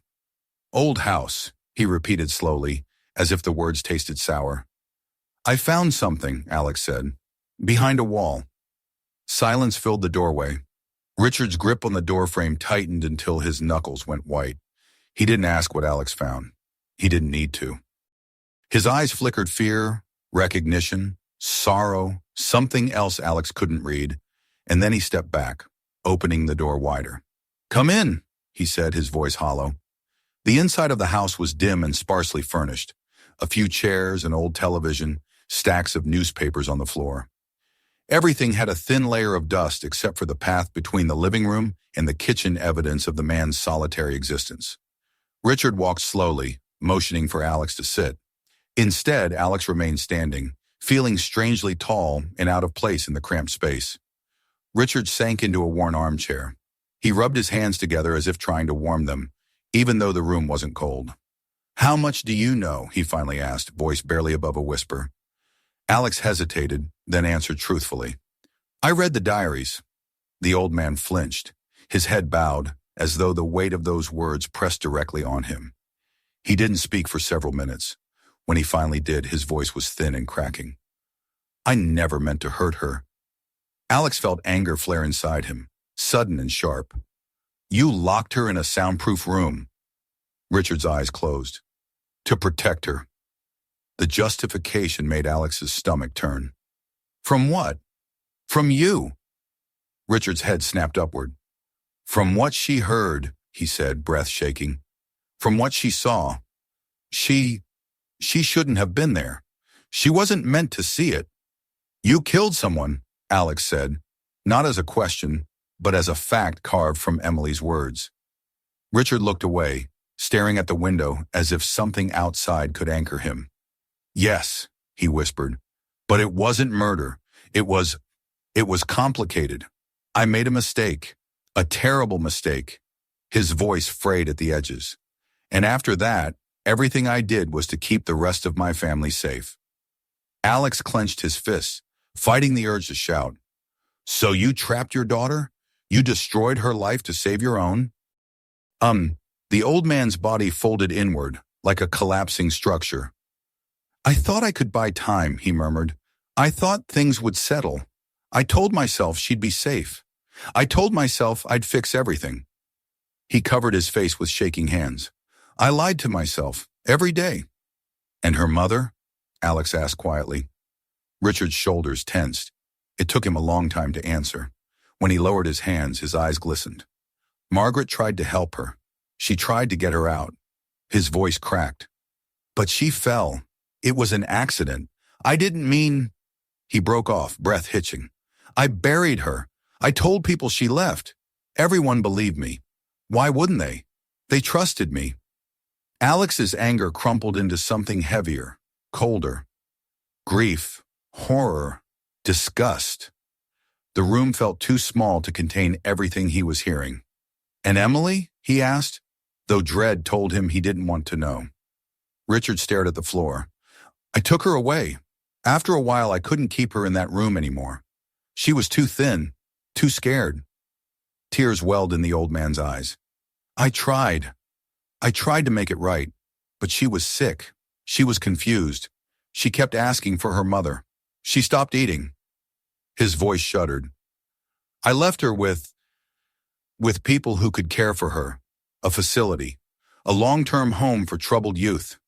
old house," he repeated slowly, as if the words tasted sour. "I found something," Alex said, "behind a wall." Silence filled the doorway. Richard's grip on the doorframe tightened until his knuckles went white. He didn't ask what Alex found. He didn't need to. His eyes flickered fear, recognition, sorrow, something else Alex couldn't read, and then he stepped back, opening the door wider. "Come in," he said, his voice hollow. The inside of the house was dim and sparsely furnished. A few chairs, an old television, stacks of newspapers on the floor. Everything had a thin layer of dust except for the path between the living room and the kitchen, evidence of the man's solitary existence. Richard walked slowly, motioning for Alex to sit. Instead, Alex remained standing, feeling strangely tall and out of place in the cramped space. Richard sank into a worn armchair. He rubbed his hands together as if trying to warm them, even though the room wasn't cold. "How much do you know?" he finally asked, voice barely above a whisper. Alex hesitated, then answered truthfully. "I read the diaries." The old man flinched, his head bowed, as though the weight of those words pressed directly on him. He didn't speak for several minutes. When he finally did, his voice was thin and cracking. "I never meant to hurt her." Alex felt anger flare inside him, sudden and sharp. "You locked her in a soundproof room." Richard's eyes closed. "To protect her." The justification made Alex's stomach turn. "From what?" "From you." Richard's head snapped upward. "From what she heard," he said, breath shaking. "From what she saw. She shouldn't have been there. She wasn't meant to see it." "You killed someone," Alex said, not as a question, but as a fact carved from Emily's words. Richard looked away, staring at the window as if something outside could anchor him. "Yes," he whispered, "but it wasn't murder. It was complicated. I made a mistake, a terrible mistake." His voice frayed at the edges. "And after that, everything I did was to keep the rest of my family safe." Alex clenched his fists, fighting the urge to shout. "So you trapped your daughter? You destroyed her life to save your own?" The old man's body folded inward, like a collapsing structure. "I thought I could buy time," he murmured. "I thought things would settle. I told myself she'd be safe. I told myself I'd fix everything." He covered his face with shaking hands. "I lied to myself, every day." "And her mother?" Alex asked quietly. Richard's shoulders tensed. It took him a long time to answer. When he lowered his hands, his eyes glistened. "Margaret tried to help her. She tried to get her out." His voice cracked. "But she fell. It was an accident. I didn't mean—" He broke off, breath hitching. "I buried her. I told people she left. Everyone believed me. Why wouldn't they? They trusted me." Alex's anger crumpled into something heavier, colder. Grief, horror, disgust. The room felt too small to contain everything he was hearing. "And Emily?" he asked, though dread told him he didn't want to know. Richard stared at the floor. "I took her away. After a while, I couldn't keep her in that room anymore. She was too thin, too scared." Tears welled in the old man's eyes. I tried to make it right, but she was sick. She was confused. She kept asking for her mother. She stopped eating." His voice shuddered. I left her with people who could care for her, a facility, a long-term home for troubled youth.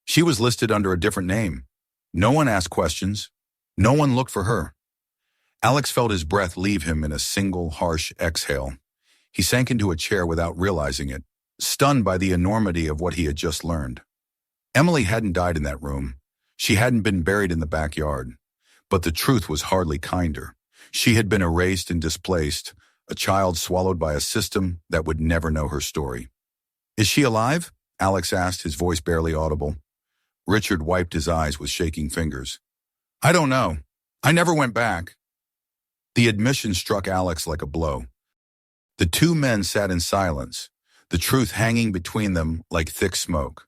She was listed under a different name. No one asked questions. No one looked for her. Alex felt his breath leave him in a single harsh exhale. He sank into a chair without realizing it, stunned by the enormity of what he had just learned. Emily hadn't died in that room. She hadn't been buried in the backyard. But the truth was hardly kinder. She had been erased and displaced, a child swallowed by a system that would never know her story. "Is she alive?" Alex asked, his voice barely audible. Richard wiped his eyes with shaking fingers. "I don't know. I never went back." The admission struck Alex like a blow. The two men sat in silence, the truth hanging between them like thick smoke.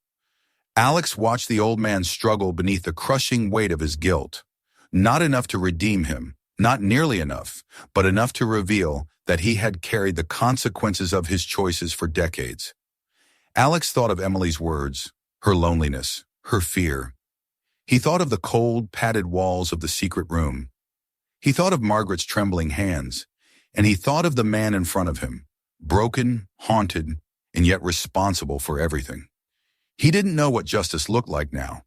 Alex watched the old man struggle beneath the crushing weight of his guilt. Not enough to redeem him, not nearly enough, but enough to reveal that he had carried the consequences of his choices for decades. Alex thought of Emily's words, her loneliness, her fear. He thought of the cold, padded walls of the secret room. He thought of Margaret's trembling hands, and he thought of the man in front of him, broken, haunted, and yet responsible for everything. He didn't know what justice looked like now.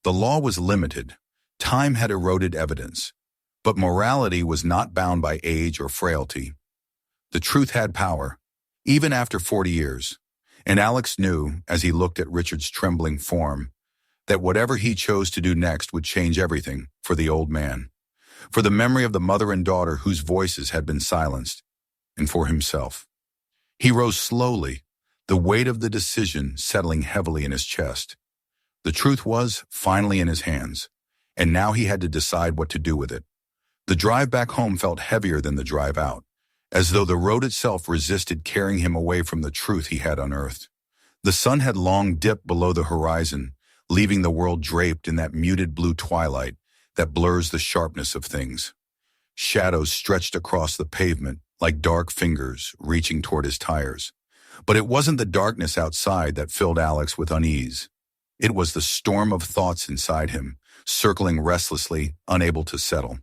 The law was limited. Time had eroded evidence. But morality was not bound by age or frailty. The truth had power, even after 40 years. And Alex knew, as he looked at Richard's trembling form, that whatever he chose to do next would change everything for the old man, for the memory of the mother and daughter whose voices had been silenced, and for himself. He rose slowly, the weight of the decision settling heavily in his chest. The truth was finally in his hands, and now he had to decide what to do with it. The drive back home felt heavier than the drive out, as though the road itself resisted carrying him away from the truth he had unearthed. The sun had long dipped below the horizon, leaving the world draped in that muted blue twilight that blurs the sharpness of things. Shadows stretched across the pavement like dark fingers reaching toward his tires. But it wasn't the darkness outside that filled Alex with unease. It was the storm of thoughts inside him, circling restlessly, unable to settle.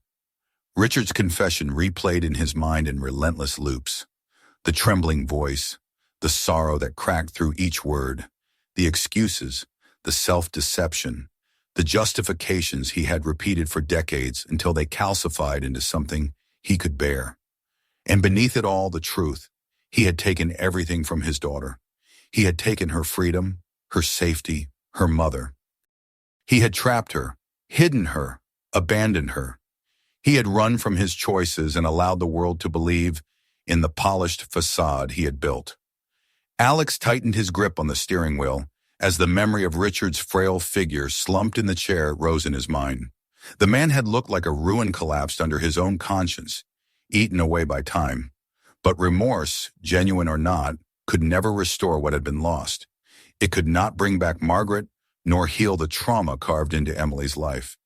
Richard's confession replayed in his mind in relentless loops. The trembling voice, the sorrow that cracked through each word, the excuses, the self-deception, the justifications he had repeated for decades until they calcified into something he could bear. And beneath it all, the truth. He had taken everything from his daughter. He had taken her freedom, her safety, her mother. He had trapped her, hidden her, abandoned her. He had run from his choices and allowed the world to believe in the polished facade he had built. Alex tightened his grip on the steering wheel as the memory of Richard's frail figure slumped in the chair rose in his mind. The man had looked like a ruin collapsed under his own conscience, eaten away by time. But remorse, genuine or not, could never restore what had been lost. It could not bring back Margaret, nor heal the trauma carved into Emily's life.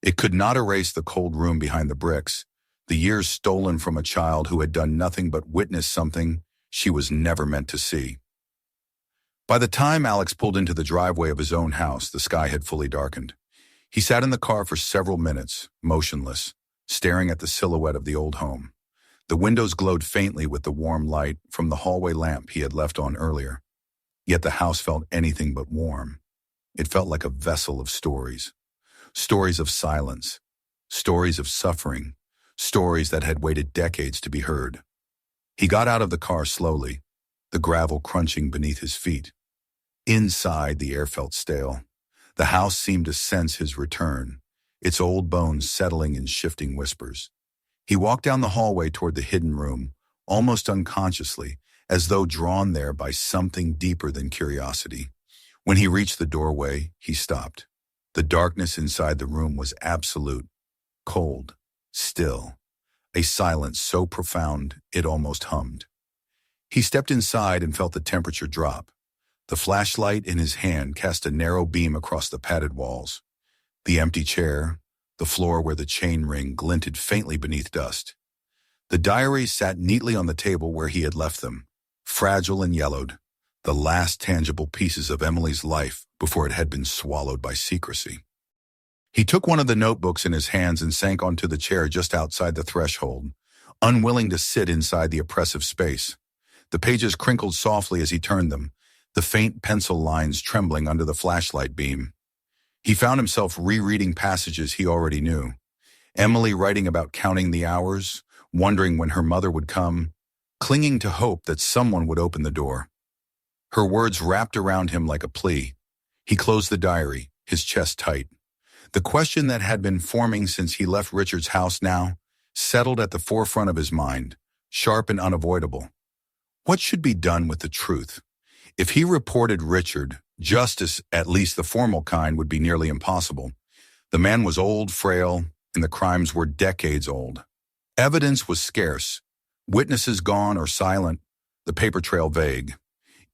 It could not erase the cold room behind the bricks, the years stolen from a child who had done nothing but witness something she was never meant to see. By the time Alex pulled into the driveway of his own house, the sky had fully darkened. He sat in the car for several minutes, motionless, staring at the silhouette of the old home. The windows glowed faintly with the warm light from the hallway lamp he had left on earlier. Yet the house felt anything but warm. It felt like a vessel of stories. Stories of silence. Stories of suffering. Stories that had waited decades to be heard. He got out of the car slowly, the gravel crunching beneath his feet. Inside, the air felt stale. The house seemed to sense his return, its old bones settling in shifting whispers. He walked down the hallway toward the hidden room, almost unconsciously, as though drawn there by something deeper than curiosity. When he reached the doorway, he stopped. The darkness inside the room was absolute, cold, still, a silence so profound it almost hummed. He stepped inside and felt the temperature drop. The flashlight in his hand cast a narrow beam across the padded walls. The empty chair, the floor where the chain ring glinted faintly beneath dust. The diaries sat neatly on the table where he had left them, fragile and yellowed, the last tangible pieces of Emily's life before it had been swallowed by secrecy. He took one of the notebooks in his hands and sank onto the chair just outside the threshold, unwilling to sit inside the oppressive space. The pages crinkled softly as he turned them, the faint pencil lines trembling under the flashlight beam. He found himself rereading passages he already knew. Emily writing about counting the hours, wondering when her mother would come, clinging to hope that someone would open the door. Her words wrapped around him like a plea. He closed the diary, his chest tight. The question that had been forming since he left Richard's house now settled at the forefront of his mind, sharp and unavoidable. What should be done with the truth? If he reported Richard, justice, at least the formal kind, would be nearly impossible. The man was old, frail, and the crimes were decades old. Evidence was scarce, witnesses gone or silent, the paper trail vague.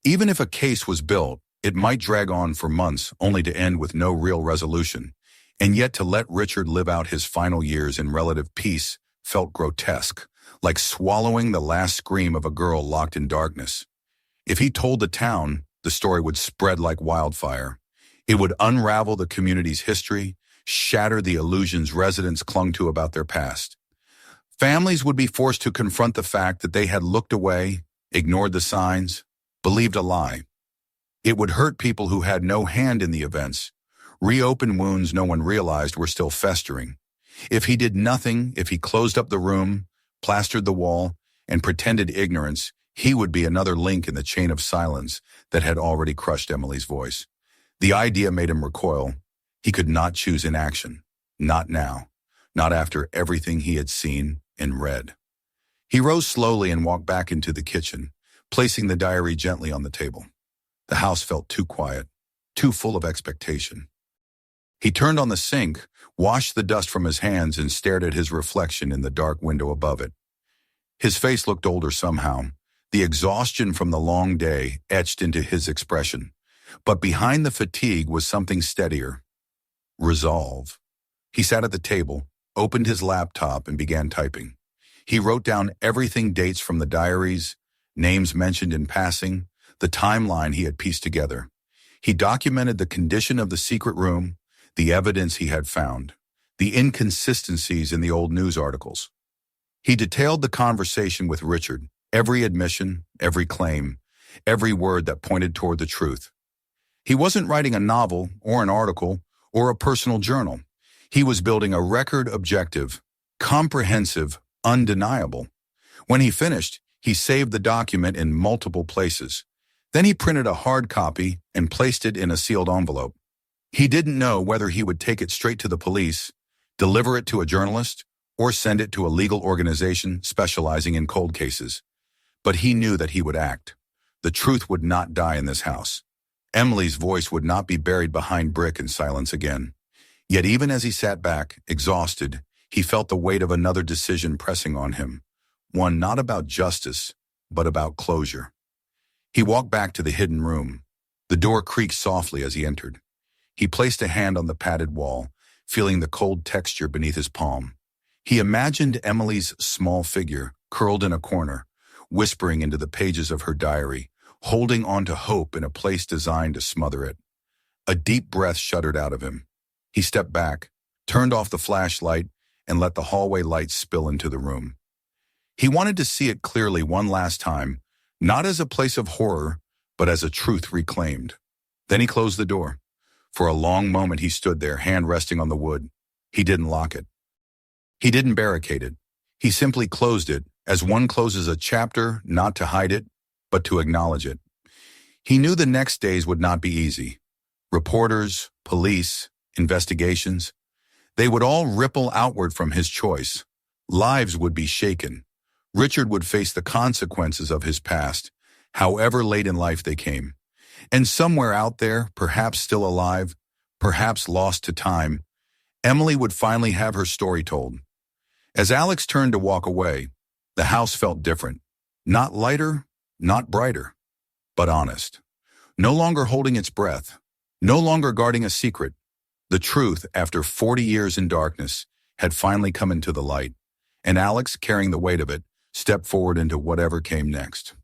Even if a case was built, it might drag on for months, only to end with no real resolution. And yet to let Richard live out his final years in relative peace felt grotesque, like swallowing the last scream of a girl locked in darkness. If he told the town, the story would spread like wildfire. It would unravel the community's history, shatter the illusions residents clung to about their past. Families would be forced to confront the fact that they had looked away, ignored the signs, believed a lie. It would hurt people who had no hand in the events, reopen wounds no one realized were still festering. If he did nothing, if he closed up the room, plastered the wall, and pretended ignorance, he would be another link in the chain of silence that had already crushed Emily's voice. The idea made him recoil. He could not choose inaction. Not now. Not after everything he had seen and read. He rose slowly and walked back into the kitchen, placing the diary gently on the table. The house felt too quiet, too full of expectation. He turned on the sink, washed the dust from his hands, and stared at his reflection in the dark window above it. His face looked older somehow, the exhaustion from the long day etched into his expression. But behind the fatigue was something steadier. Resolve. He sat at the table, opened his laptop, and began typing. He wrote down everything, dates from the diaries, names mentioned in passing, the timeline he had pieced together. He documented the condition of the secret room, the evidence he had found, the inconsistencies in the old news articles. He detailed the conversation with Richard, every admission, every claim, every word that pointed toward the truth. He wasn't writing a novel or an article or a personal journal. He was building a record, objective, comprehensive, undeniable. When he finished, he saved the document in multiple places. Then he printed a hard copy and placed it in a sealed envelope. He didn't know whether he would take it straight to the police, deliver it to a journalist, or send it to a legal organization specializing in cold cases. But he knew that he would act. The truth would not die in this house. Emily's voice would not be buried behind brick and silence again. Yet even as he sat back, exhausted, he felt the weight of another decision pressing on him. One not about justice, but about closure. He walked back to the hidden room. The door creaked softly as he entered. He placed a hand on the padded wall, feeling the cold texture beneath his palm. He imagined Emily's small figure, curled in a corner, whispering into the pages of her diary, holding on to hope in a place designed to smother it. A deep breath shuddered out of him. He stepped back, turned off the flashlight, and let the hallway light spill into the room. He wanted to see it clearly one last time, not as a place of horror, but as a truth reclaimed. Then he closed the door. For a long moment he stood there, hand resting on the wood. He didn't lock it. He didn't barricade it. He simply closed it, as one closes a chapter, not to hide it, but to acknowledge it. He knew the next days would not be easy. Reporters, police, investigations, they would all ripple outward from his choice. Lives would be shaken. Richard would face the consequences of his past, however late in life they came. And somewhere out there, perhaps still alive, perhaps lost to time, Emily would finally have her story told. As Alex turned to walk away, the house felt different. Not lighter, not brighter, but honest. No longer holding its breath, no longer guarding a secret. The truth, after 40 years in darkness, had finally come into the light, and Alex, carrying the weight of it, stepped forward into whatever came next.